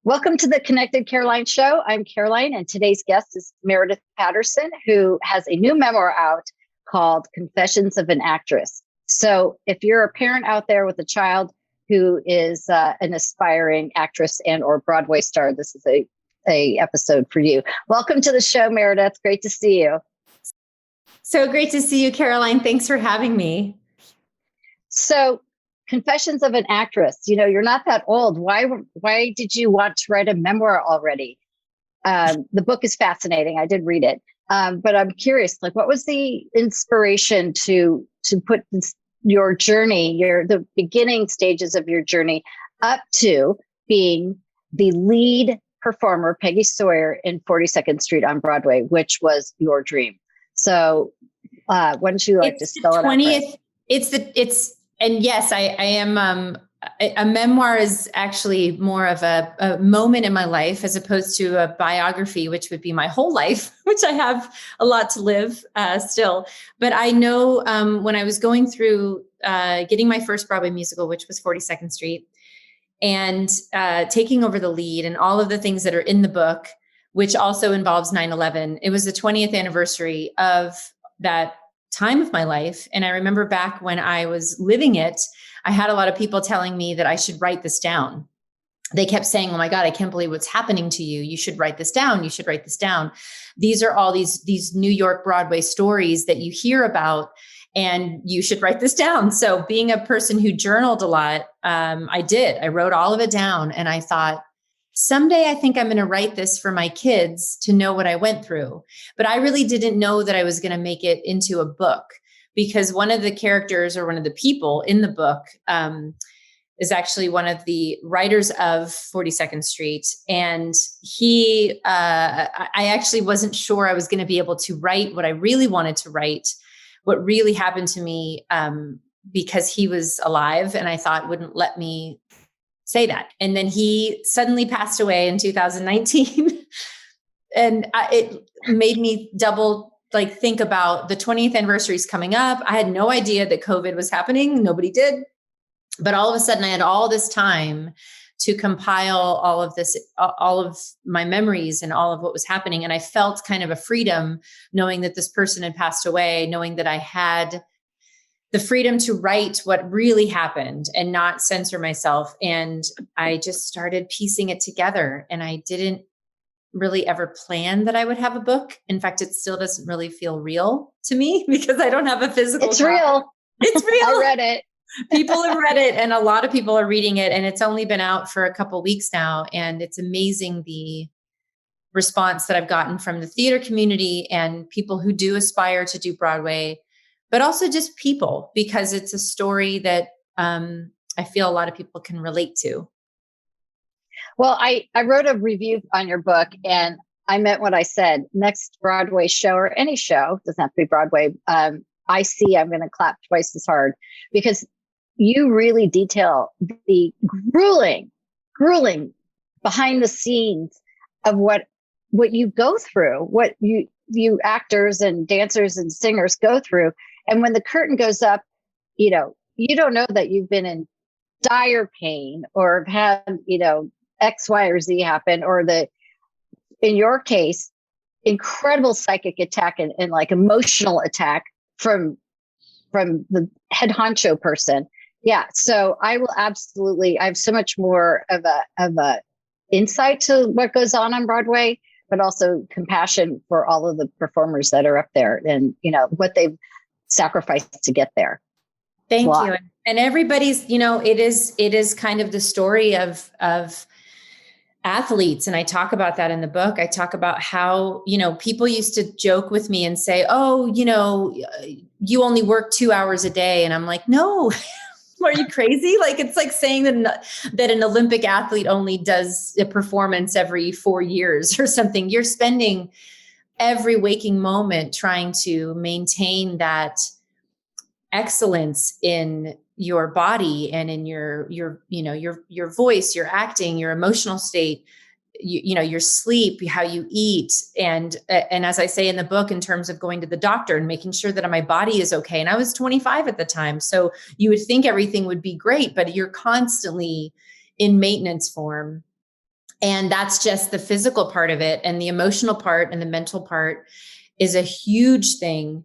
Welcome to the Connected Caroline Show. I'm Caroline, and today's guest is Meredith Patterson, who has a new memoir out called Confessions of an Actress. So if you're a parent out there with a child who is an aspiring actress and or Broadway star, this is a episode for you. Welcome to the show, Meredith. Great to see you. So great to see you, Caroline. Thanks for having me. So Confessions of an Actress, you're not that old. Why did you want to write a memoir already? The book is fascinating. I did read it. But I'm curious, what was the inspiration to put your journey, the beginning stages of your journey up to being the lead performer, Peggy Sawyer, in 42nd Street on Broadway, which was your dream. So why don't you to spell it out? And yes, I am. A memoir is actually more of a moment in my life as opposed to a biography, which would be my whole life, which I have a lot to live still. But I know when I was going through getting my first Broadway musical, which was 42nd Street, and taking over the lead and all of the things that are in the book, which also involves 9/11. It was the 20th anniversary of that time of my life. And I remember back when I was living it, I had a lot of people telling me that I should write this down. They kept saying, "Oh my God, I can't believe what's happening to you. You should write this down. You should write this down." These are all these New York Broadway stories that you hear about, and you should write this down. So being a person who journaled a lot, I did. I wrote all of it down, and I thought, someday I think I'm going to write this for my kids to know what I went through. But I really didn't know that I was going to make it into a book, because one of the characters or one of the people in the book is actually one of the writers of 42nd Street. And I actually wasn't sure I was going to be able to write what I really wanted to write, what really happened to me, because he was alive and I thought wouldn't let me say that. And then he suddenly passed away in 2019. And it made me double think about the 20th anniversary is coming up. I had no idea that COVID was happening. Nobody did. But all of a sudden I had all this time to compile all of my memories and all of what was happening. And I felt kind of a freedom knowing that this person had passed away, knowing that I had the freedom to write what really happened and not censor myself. And I just started piecing it together. And I didn't really ever plan that I would have a book. In fact, it still doesn't really feel real to me because I don't have a physical It's copy. real. It's real. I read it. People have read it, and a lot of people are reading it. And it's only been out for a couple of weeks now. And it's amazing the response that I've gotten from the theater community and people who do aspire to do Broadway, but also just people, because it's a story that I feel a lot of people can relate to. Well, I wrote a review on your book, and I meant what I said. Next Broadway show, or any show, doesn't have to be Broadway, I'm going to clap twice as hard, because you really detail the grueling behind the scenes of what you go through, what you actors and dancers and singers go through. And when the curtain goes up, you don't know that you've been in dire pain or have had, X, Y, or Z happen, or in your case, incredible psychic attack and emotional attack from the head honcho person. Yeah. So I have so much more of a insight to what goes on Broadway, but also compassion for all of the performers that are up there and, what they've sacrificed to get there. Thank you. And everybody's, it is kind of the story of athletes. And I talk about that in the book. I talk about how, people used to joke with me and say, "Oh, you only work 2 hours a day." And I'm like, no, are you crazy? It's like saying that an Olympic athlete only does a performance every 4 years or something. You're spending every waking moment trying to maintain that excellence in your body and in your voice, your acting, your emotional state, your sleep, how you eat. And as I say in the book, in terms of going to the doctor and making sure that my body is okay. And I was 25 at the time. So you would think everything would be great, but you're constantly in maintenance form. And that's just the physical part of it. And the emotional part and the mental part is a huge thing.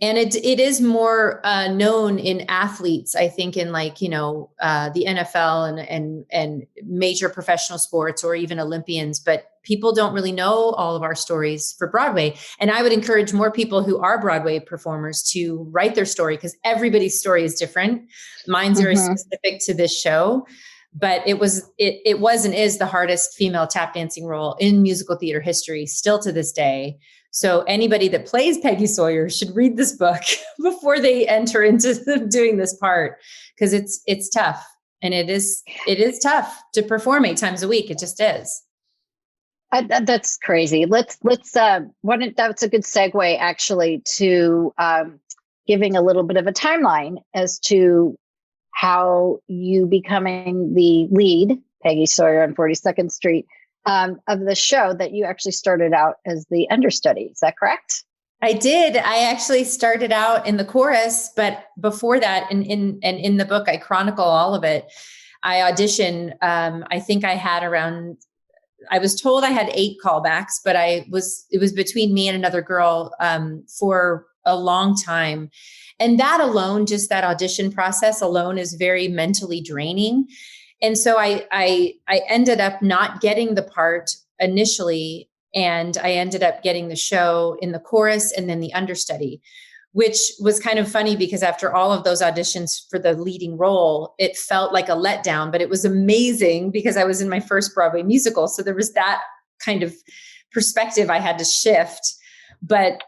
And it is more known in athletes, I think, in like, you know, the NFL and major professional sports or even Olympians, but people don't really know all of our stories for Broadway. And I would encourage more people who are Broadway performers to write their story, because everybody's story is different. Mine's very specific to this show, but it was and is the hardest female tap dancing role in musical theater history still to this day. So anybody that plays Peggy Sawyer should read this book before they enter into doing this part, because it's tough, and it is tough to perform 8 times a week. It just is. That's crazy. That's a good segue actually to giving a little bit of a timeline as to how you becoming the lead Peggy Sawyer on 42nd Street. Of the show, that you actually started out as the understudy. Is that correct? I did. I actually started out in the chorus, but before that, in the book, I chronicle all of it. I auditioned. I think I had I was told I had 8 callbacks, but it was between me and another girl for a long time. And that alone, just that audition process alone, is very mentally draining. And so I ended up not getting the part initially, and I ended up getting the show in the chorus and then the understudy, which was kind of funny because after all of those auditions for the leading role, it felt like a letdown, but it was amazing because I was in my first Broadway musical. So there was that kind of perspective I had to shift. But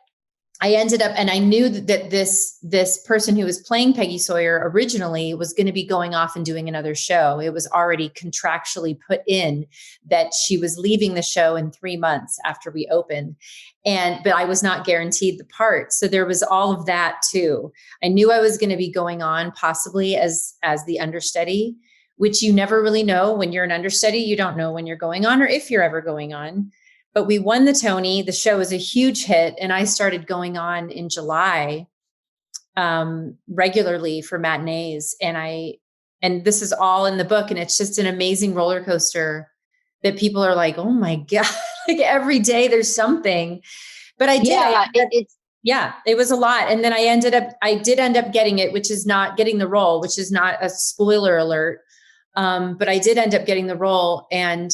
I ended up, and I knew that this person who was playing Peggy Sawyer originally was going to be going off and doing another show. It was already contractually put in that she was leaving the show in 3 months after we opened. But I was not guaranteed the part. So there was all of that too. I knew I was going to be going on possibly as the understudy, which you never really know when you're an understudy. You don't know when you're going on or if you're ever going on. But we won the Tony. The show was a huge hit. And I started going on in July regularly for matinees. And this is all in the book. And it's just an amazing roller coaster that people are like, oh my God, like every day there's something. But I did. It was a lot. And then I did end up getting it, which is not getting the role, which is not a spoiler alert. But I did end up getting the role. And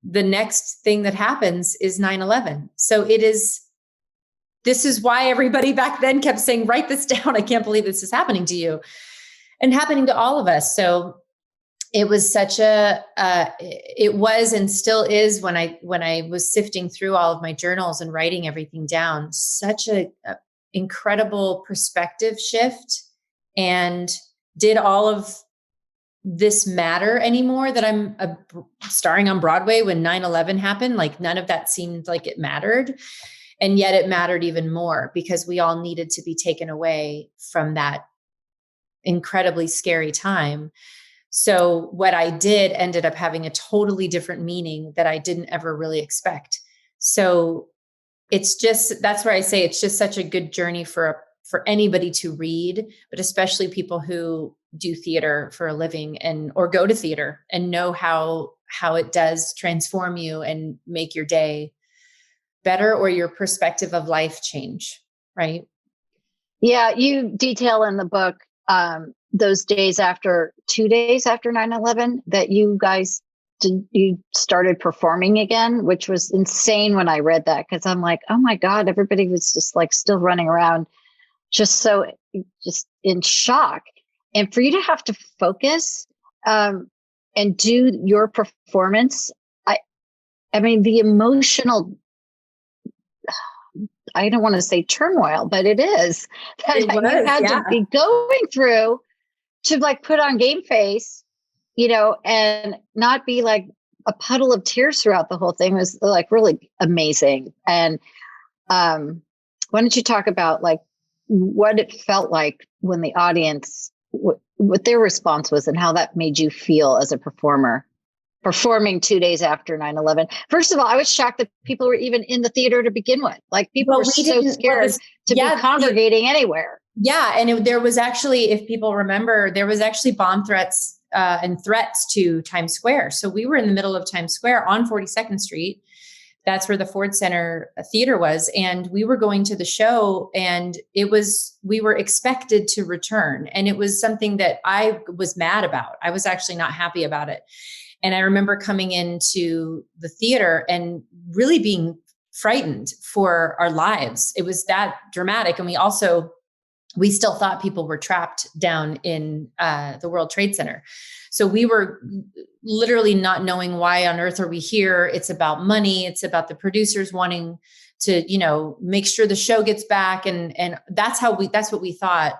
the next thing that happens is 9/11. So this is why everybody back then kept saying, write this down. I can't believe this is happening to you and happening to all of us. So it was such it was and still is when I was sifting through all of my journals and writing everything down, such a incredible perspective shift. And did all of this matter anymore that I'm starring on Broadway when 9/11 happened? Like none of that seemed like it mattered. And yet it mattered even more because we all needed to be taken away from that incredibly scary time. So what I did ended up having a totally different meaning that I didn't ever really expect. So that's where I say it's just such a good journey for anybody to read, but especially people who do theater for a living or go to theater and know how it does transform you and make your day better or your perspective of life change. Right. Yeah. You detail in the book, those 2 days after 9/11 that you guys you started performing again, which was insane when I read that. Cause I'm like, oh my God, everybody was just like still running around just in shock. And for you to have to focus and do your performance, I mean, the emotional, I don't want to say turmoil, but it is that you had to be going through to like put on game face, and not be like a puddle of tears throughout the whole thing was like really amazing. And why don't you talk about like what it felt like when the audience, what their response was and how that made you feel as a performer performing 2 days after 9/11. First of all, I was shocked that people were even in the theater to begin with. Like people were so scared to be congregating anywhere. Yeah. And there was actually, if people remember, there was actually bomb threats and threats to Times Square. So we were in the middle of Times Square on 42nd Street. That's where the Ford Center Theater was. And we were going to the show, and we were expected to return. And it was something that I was mad about. I was actually not happy about it. And I remember coming into the theater and really being frightened for our lives. It was that dramatic. And we still thought people were trapped down in the World Trade Center. So we were literally not knowing why on earth are we here. It's about money. It's about the producers wanting to, make sure the show gets back. And that's what we thought.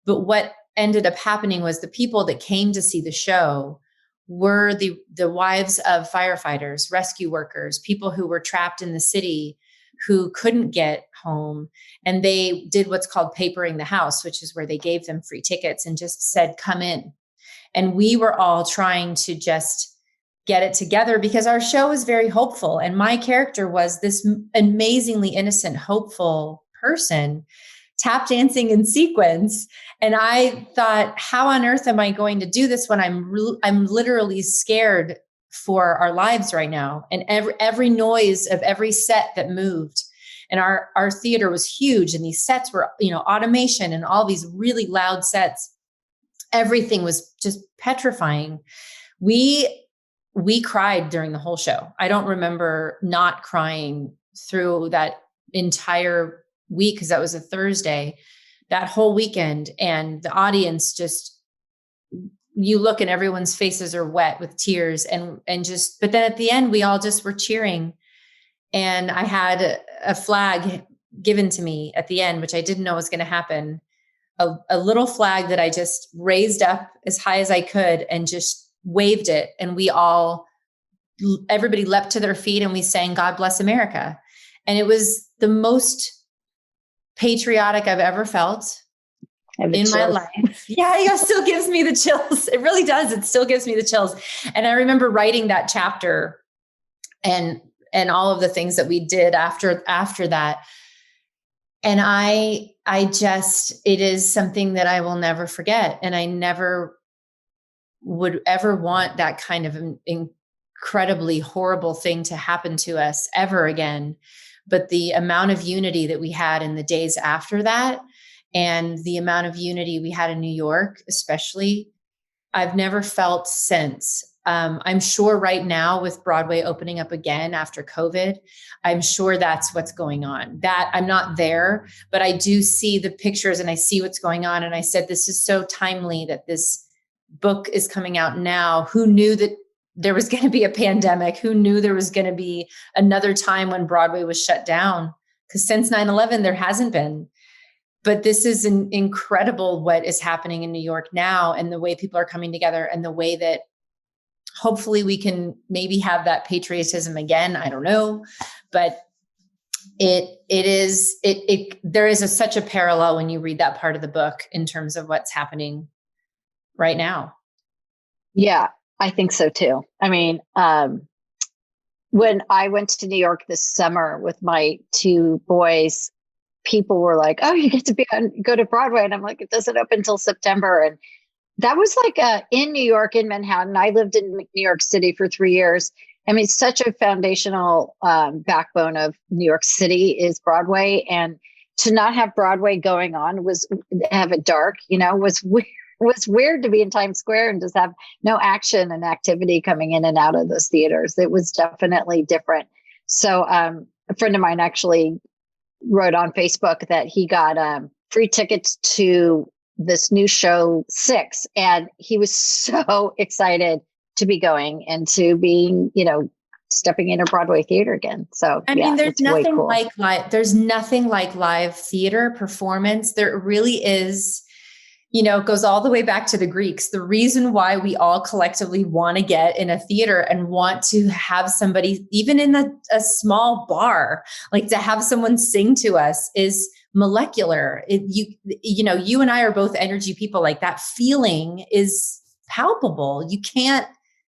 But what ended up happening was the people that came to see the show were the wives of firefighters, rescue workers, people who were trapped in the city who couldn't get home. And they did what's called papering the house, which is where they gave them free tickets and just said, come in. And we were all trying to just get it together because our show was very hopeful. And my character was this amazingly innocent, hopeful person tap dancing in sequins. And I thought, how on earth am I going to do this when I'm literally scared for our lives right now? And every noise of every set that moved, and our theater was huge, and these sets were, automation and all these really loud sets. Everything was just petrifying. We cried during the whole show. I don't remember not crying through that entire week, because that was a Thursday, that whole weekend. And the audience just, you look and everyone's faces are wet with tears but then at the end, we all just were cheering. And I had a flag given to me at the end, which I didn't know was going to happen. A little flag that I just raised up as high as I could and just waved it. And everybody leapt to their feet and we sang God Bless America. And it was the most patriotic I've ever felt in my life. Yeah, it still gives me the chills. It really does. It still gives me the chills. And I remember writing that chapter and all of the things that we did after that. And it is something that I will never forget. And I never would ever want that kind of an incredibly horrible thing to happen to us ever again. But the amount of unity that we had in the days after that, and the amount of unity we had in New York, especially, I've never felt since. I'm sure right now with Broadway opening up again after COVID, I'm sure that's what's going on. That I'm not there, but I do see the pictures and I see what's going on. And I said, this is so timely that this book is coming out now. Who knew that there was going to be a pandemic? Who knew there was going to be another time when Broadway was shut down? Because since 9/11, there hasn't been. But this is incredible what is happening in New York now, and the way people are coming together, and the way that hopefully we can maybe have that patriotism again. I don't know, but there is such a parallel when you read that part of the book in terms of what's happening right now. Yeah, I think so too. I mean, when I went to New York this summer with my two boys, people were like, "Oh, you get to go to Broadway," and I'm like, "It doesn't open until September." And that was like in New York, in Manhattan. I lived in New York City for 3 years. I mean, such a foundational backbone of New York City is Broadway, and to not have Broadway going on have it dark, was weird to be in Times Square and just have no action and activity coming in and out of those theaters. It was definitely different. So a friend of mine actually wrote on Facebook that he got free tickets to this new show 6, and he was so excited to be going and to being, stepping into Broadway theater again. So I mean, there's nothing like live theater performance. There really is. It goes all the way back to the Greeks. The reason why we all collectively want to get in a theater and want to have somebody, even in a small bar, like to have someone sing to us, is molecular. You and I are both energy people. Like that feeling is palpable. You can't,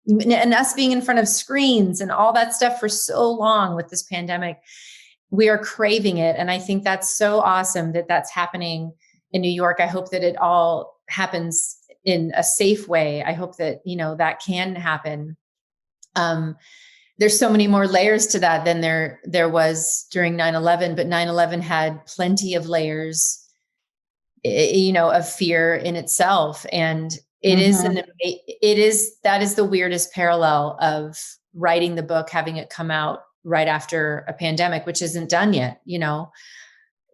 and us being in front of screens and all that stuff for so long with this pandemic, we are craving it. And I think that's so awesome that that's happening in New York. I hope that it all happens in a safe way. I hope that, that can happen. There's so many more layers to that than there was during 9/11, but 9/11 had plenty of layers, of fear in itself. And that is the weirdest parallel of writing the book, having it come out right after a pandemic, which isn't done yet,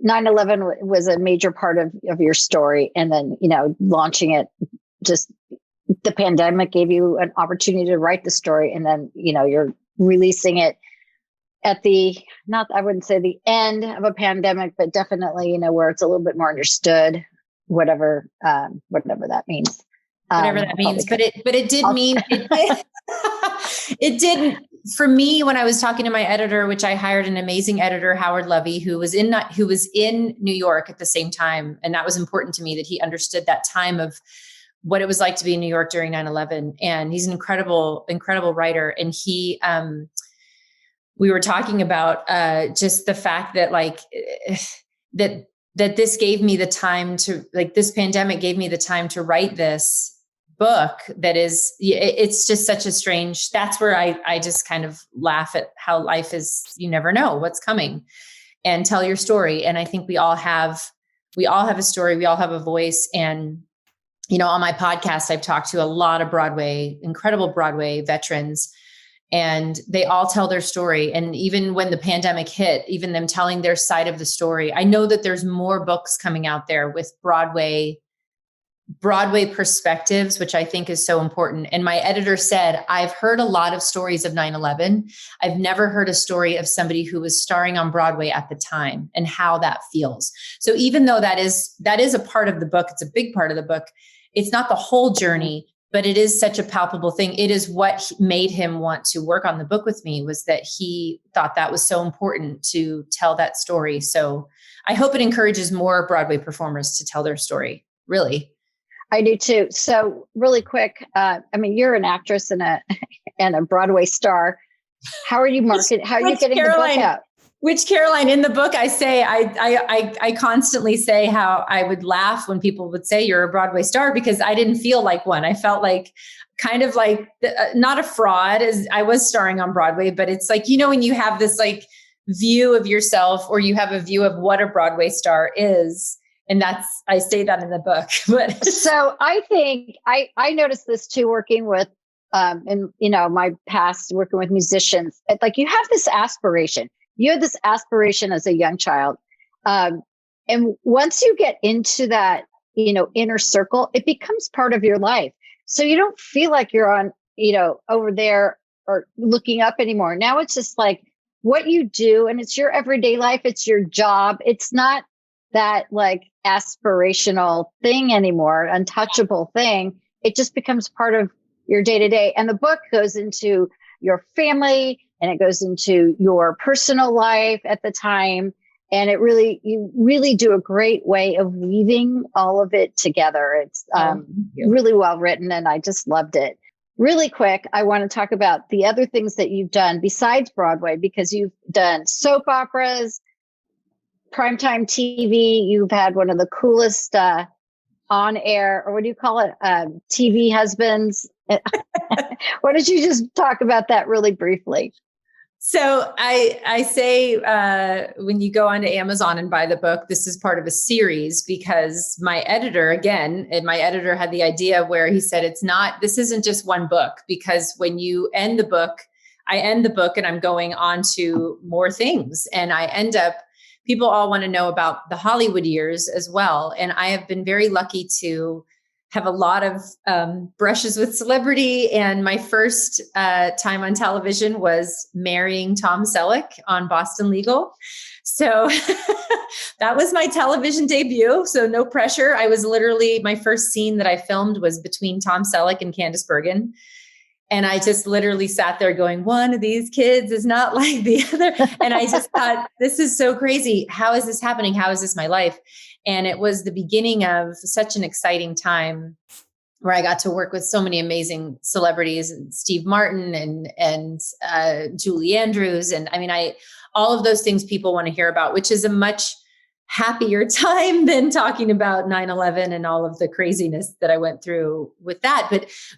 9/11 was a major part of your story. And then, launching it, just the pandemic gave you an opportunity to write the story. And then, you're releasing it at I wouldn't say the end of a pandemic, but definitely, where it's a little bit more understood, whatever that means. Whatever that means. But it did mean, it didn't, for me, when I was talking to my editor, which I hired an amazing editor, Howard Levy, who was in New York at the same time. And that was important to me, that he understood that time of what it was like to be in New York during 9/11. And he's an incredible, incredible writer. And we were talking about just the fact that that this gave me the time to, this pandemic gave me the time to write this book it's just such a strange, that's where I just kind of laugh at how life is. You never know what's coming, and tell your story. And I think we all have a story. We all have a voice. And, on my podcast, I've talked to a lot of incredible Broadway veterans, and they all tell their story. And even when the pandemic hit, even them telling their side of the story, I know that there's more books coming out there with Broadway perspectives, which I think is so important. And my editor said, I've heard a lot of stories of 9/11. I've never heard a story of somebody who was starring on Broadway at the time and how that feels. So even though that is a part of the book, it's a big part of the book, it's not the whole journey, but it is such a palpable thing. It is what made him want to work on the book with me, was that he thought that was so important to tell that story. So I hope it encourages more Broadway performers to tell their story, really. I do too. So really quick, you're an actress and a Broadway star. How are you marketing? How are you getting the book out? Which Caroline, in the book, I say, I constantly say how I would laugh when people would say you're a Broadway star, because I didn't feel like one. I felt like kind of like not a fraud, as I was starring on Broadway, but it's like, when you have this view of yourself, or you have a view of what a Broadway star is. And I say that in the book. But so I think I noticed this too, working with, my past, working with musicians. You have this aspiration. You had this aspiration as a young child. And once you get into that, inner circle, it becomes part of your life. So you don't feel like you're on, over there or looking up anymore. Now it's just what you do, and it's your everyday life. It's your job. It's not that aspirational thing anymore, untouchable thing. It just becomes part of your day to day. And the book goes into your family, and it goes into your personal life at the time. And you really do a great way of weaving all of it together. It's really well written, and I just loved it. Really quick, I want to talk about the other things that you've done besides Broadway, because you've done soap operas, primetime TV. You've had one of the coolest on air, or what do you call it? TV husbands. Why don't you just talk about that really briefly? So I say when you go onto Amazon and buy the book, this is part of a series, because my editor had the idea where he said, this isn't just one book, because when you end the book, I end the book and I'm going on to more things. And I end up, people all want to know about the Hollywood years as well. And I have been very lucky to have a lot of brushes with celebrity. And my first time on television was marrying Tom Selleck on Boston Legal. So that was my television debut. So no pressure. I was literally, my first scene that I filmed was between Tom Selleck and Candice Bergen. And I just literally sat there going, one of these kids is not like the other. And I just thought, this is so crazy. How is this happening? How is this my life? And it was the beginning of such an exciting time where I got to work with so many amazing celebrities, and Steve Martin and Julie Andrews. And all of those things people want to hear about, which is a much happier time than talking about 9/11 and all of the craziness that I went through with that.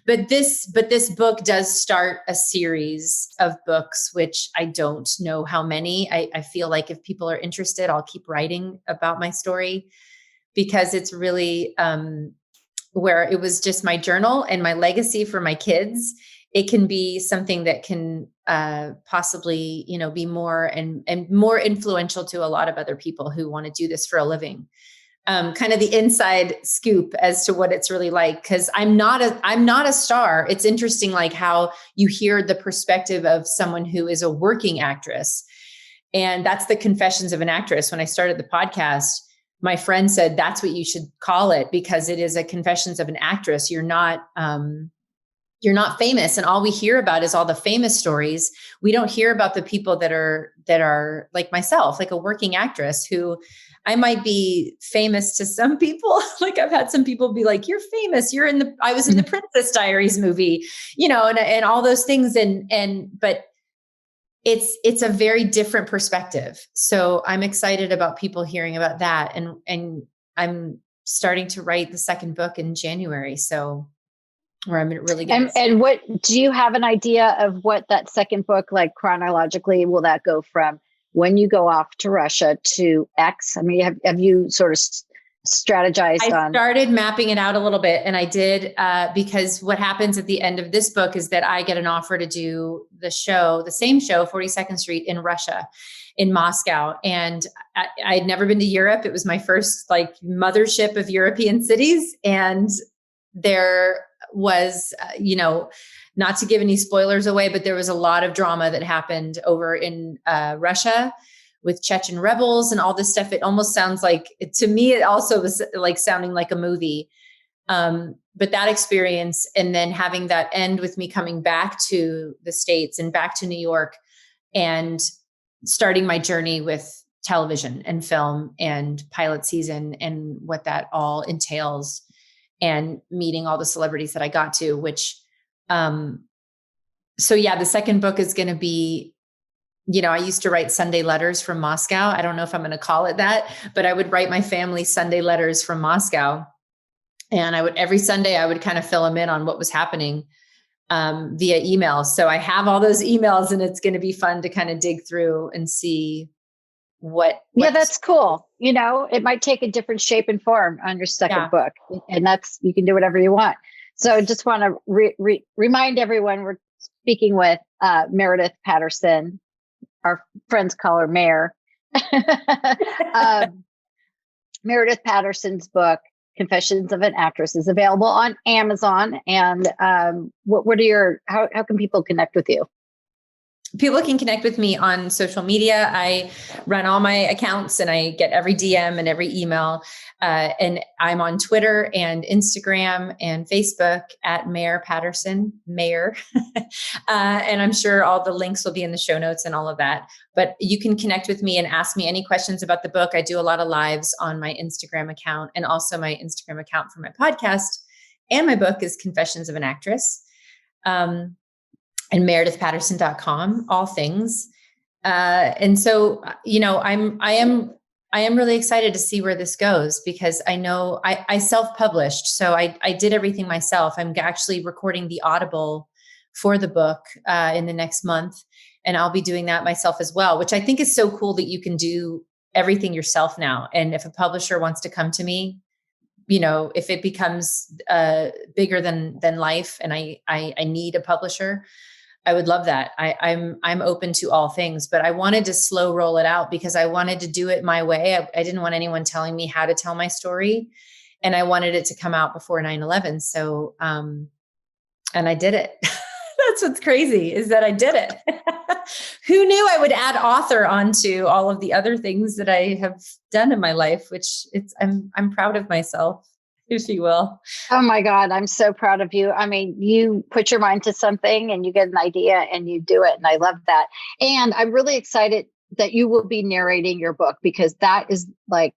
But this book does start a series of books, which I don't know how many. I feel like if people are interested, I'll keep writing about my story, because it's really where it was just my journal and my legacy for my kids. It can be something that can possibly, be more and more influential to a lot of other people who want to do this for a living. Kind of the inside scoop as to what it's really like, because I'm not a star. It's interesting, like how you hear the perspective of someone who is a working actress, and that's the Confessions of an Actress. When I started the podcast, my friend said that's what you should call it, because it is a Confessions of an Actress. You're not famous. And all we hear about is all the famous stories. We don't hear about the people that are like myself, like a working actress, who I might be famous to some people. Like I've had some people be like, you're famous. I was in the Princess Diaries movie, and all those things. But it's a very different perspective. So I'm excited about people hearing about that. And I'm starting to write the second book in January. So where I'm really good. And what do you have an idea of what that second book, like chronologically, will that go from when you go off to Russia to X? I mean, have you sort of strategized on? I started mapping it out a little bit, and I did because what happens at the end of this book is that I get an offer to do the same show, 42nd Street in Russia, in Moscow. And I had never been to Europe. It was my first mothership of European cities. And there was, not to give any spoilers away, but there was a lot of drama that happened over in Russia with Chechen rebels and all this stuff. It almost sounds to me, it also was like sounding like a movie. But that experience, and then having that end with me coming back to the States and back to New York and starting my journey with television and film and pilot season and what that all entails, and meeting all the celebrities that I got to, which, the second book is going to be, I used to write Sunday letters from Moscow. I don't know if I'm going to call it that, but I would write my family Sunday letters from Moscow. And every Sunday I would kind of fill them in on what was happening via email. So I have all those emails, and it's going to be fun to kind of dig through and see what. Yeah, that's cool. It might take a different shape and form on your second book, and you can do whatever you want. So just want to remind everyone, we're speaking with Meredith Patterson. Our friends call her Mayor. Meredith Patterson's book, Confessions of an Actress, is available on Amazon. And how can people connect with you? People can connect with me on social media. I run all my accounts, and I get every DM and every email. And I'm on Twitter and Instagram and Facebook at Mayor Patterson, Mayor. And I'm sure all the links will be in the show notes and all of that. But you can connect with me and ask me any questions about the book. I do a lot of lives on my Instagram account, and also my Instagram account for my podcast. And my book is Confessions of an Actress. And meredithpatterson.com, all things. And so, I am really excited to see where this goes, because I know I self-published. So I did everything myself. I'm actually recording the Audible for the book in the next month. And I'll be doing that myself as well, which I think is so cool that you can do everything yourself now. And if a publisher wants to come to me, if it becomes bigger than life, and I need a publisher, I would love that. I'm open to all things, but I wanted to slow roll it out because I wanted to do it my way. I didn't want anyone telling me how to tell my story, and I wanted it to come out before 9/11. So, and I did it. That's what's crazy, is that I did it. Who knew I would add author onto all of the other things that I have done in my life, which I'm proud of myself, if you will. Oh my God, I'm so proud of you. I mean, you put your mind to something and you get an idea and you do it. And I love that. And I'm really excited that you will be narrating your book, because that is like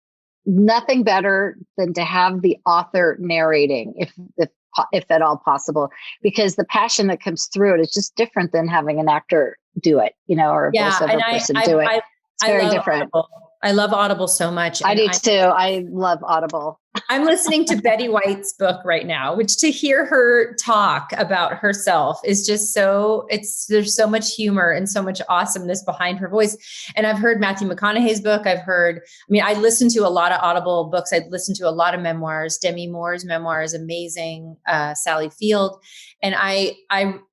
nothing better than to have the author narrating, if at all possible, because the passion that comes through it is just different than having an actor do it, or a voiceover person do it. It's very different. Audible. I love Audible so much. I do too. I love Audible. I'm listening to Betty White's book right now, which to hear her talk about herself is just there's so much humor and so much awesomeness behind her voice. And I've heard Matthew McConaughey's book. I listen to a lot of Audible books. I listen to a lot of memoirs. Demi Moore's memoir is amazing. Sally Field. And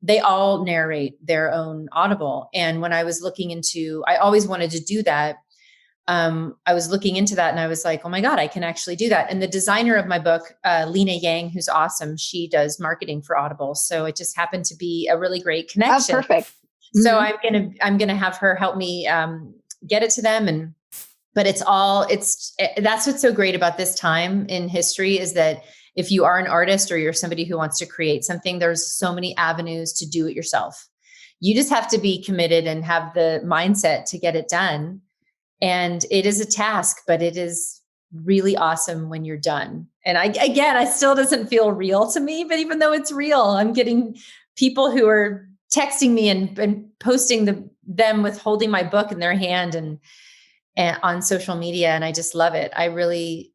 they all narrate their own Audible. And when I was I always wanted to do that. I was looking into that and I was like, oh my God, I can actually do that. And the designer of my book, Lena Yang, who's awesome, she does marketing for Audible. So it just happened to be a really great connection. Oh, perfect. So I'm going to have her help me, get it to them. But that's what's so great about this time in history is that if you are an artist or you're somebody who wants to create something, there's so many avenues to do it yourself. You just have to be committed and have the mindset to get it done. And it is a task, but it is really awesome when you're done. And I still doesn't feel real to me, but even though it's real, I'm getting people who are texting me and posting them with holding my book in their hand and on social media. And I just love it. I really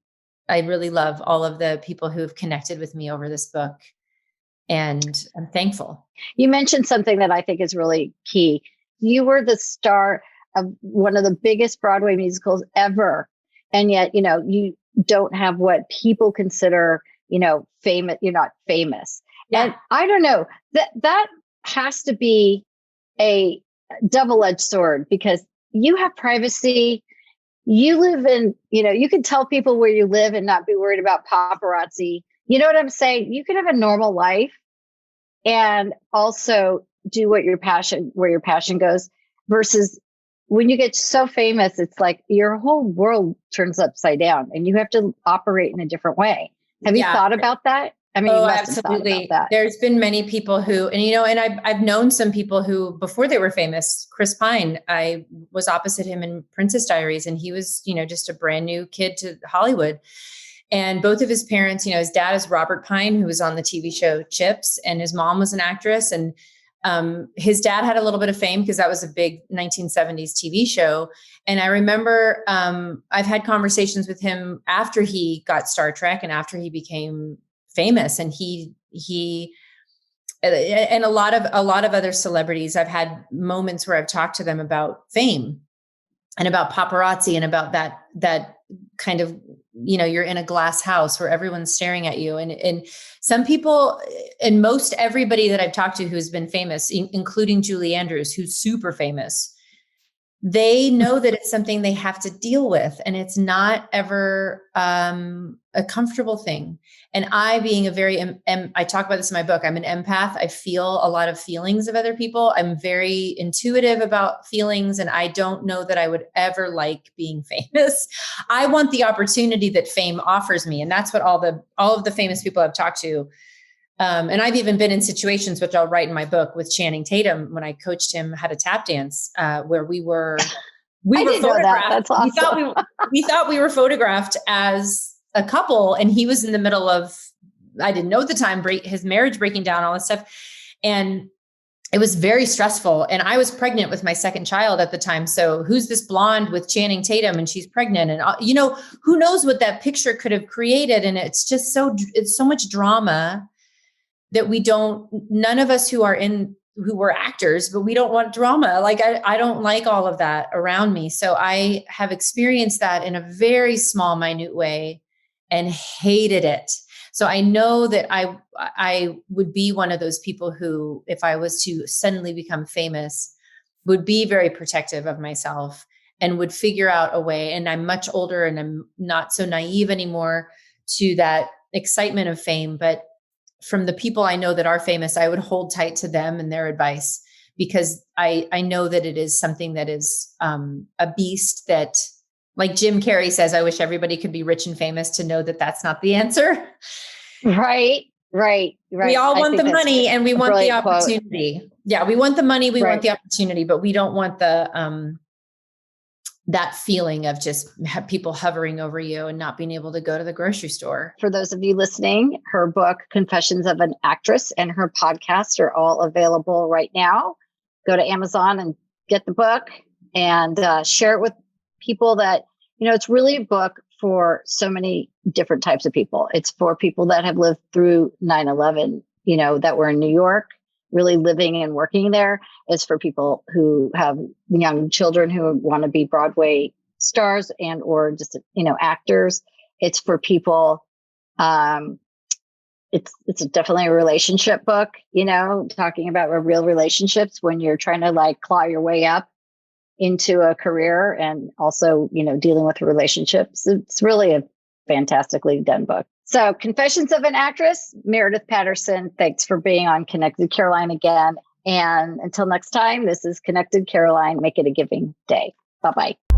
love all of the people who have connected with me over this book. And I'm thankful. You mentioned something that I think is really key. You were the star of one of the biggest Broadway musicals ever. And yet, you don't have what people consider, famous. You're not famous. Yeah. And I don't know, that has to be a double-edged sword because you have privacy. You live in, you can tell people where you live and not be worried about paparazzi. You know what I'm saying? You can have a normal life and also do where your passion goes versus when you get so famous, it's like your whole world turns upside down and you have to operate in a different way. Have you thought about that? I mean, absolutely. There's been many people who, and I've known some people who, before they were famous, Chris Pine, I was opposite him in Princess Diaries and he was, just a brand new kid to Hollywood. And both of his parents, his dad is Robert Pine, who was on the TV show Chips, and his mom was an actress. And his dad had a little bit of fame because that was a big 1970s TV show. And I remember I've had conversations with him after he got Star Trek and after he became famous. And he and a lot of other celebrities, I've had moments where I've talked to them about fame and about paparazzi and about that kind of, you're in a glass house where everyone's staring at you. And some people, and most everybody that I've talked to who's been famous, including Julie Andrews, who's super famous, they know that it's something they have to deal with. And it's not ever a comfortable thing. And I being I talk about this in my book, I'm an empath. I feel a lot of feelings of other people. I'm very intuitive about feelings. And I don't know that I would ever like being famous. I want the opportunity that fame offers me. And that's what all of the famous people I've talked to. And I've even been in situations, which I'll write in my book, with Channing Tatum when I coached him how to tap dance, where we were photographed. That's awesome. We thought we were photographed as a couple, and he was in the middle of, I didn't know at the time, his marriage breaking down, all this stuff. And it was very stressful. And I was pregnant with my second child at the time. So who's this blonde with Channing Tatum and she's pregnant? And who knows what that picture could have created. And it's just it's so much drama that none of us who were actors, but we don't want drama. Like I don't like all of that around me. So I have experienced that in a very small, minute way and hated it. So I know that I would be one of those people who, if I was to suddenly become famous, would be very protective of myself and would figure out a way. And I'm much older and I'm not so naive anymore to that excitement of fame. But from the people I know that are famous, I would hold tight to them and their advice, because I know that it is something that is a beast that, like Jim Carrey says, I wish everybody could be rich and famous to know that that's not the answer. Right. We all want the money and we want the opportunity. Quote. Yeah, we want the money, we want the opportunity, but we don't want the that feeling of just people hovering over you and not being able to go to the grocery store. For those of you listening, her book, Confessions of an Actress, and her podcast are all available right now. Go to Amazon and get the book and share it with people that it's really a book for so many different types of people. It's for people that have lived through 9/11, that were in New York, really living and working there. It's for people who have young children who want to be Broadway stars and or just, actors. It's for people. It's definitely a relationship book, talking about real relationships when you're trying to like claw your way up into a career and also, dealing with relationships. It's really a fantastically done book. So Confessions of an Actress, Meredith Patterson, thanks for being on Connected Caroline again. And until next time, this is Connected Caroline. Make it a giving day. Bye-bye.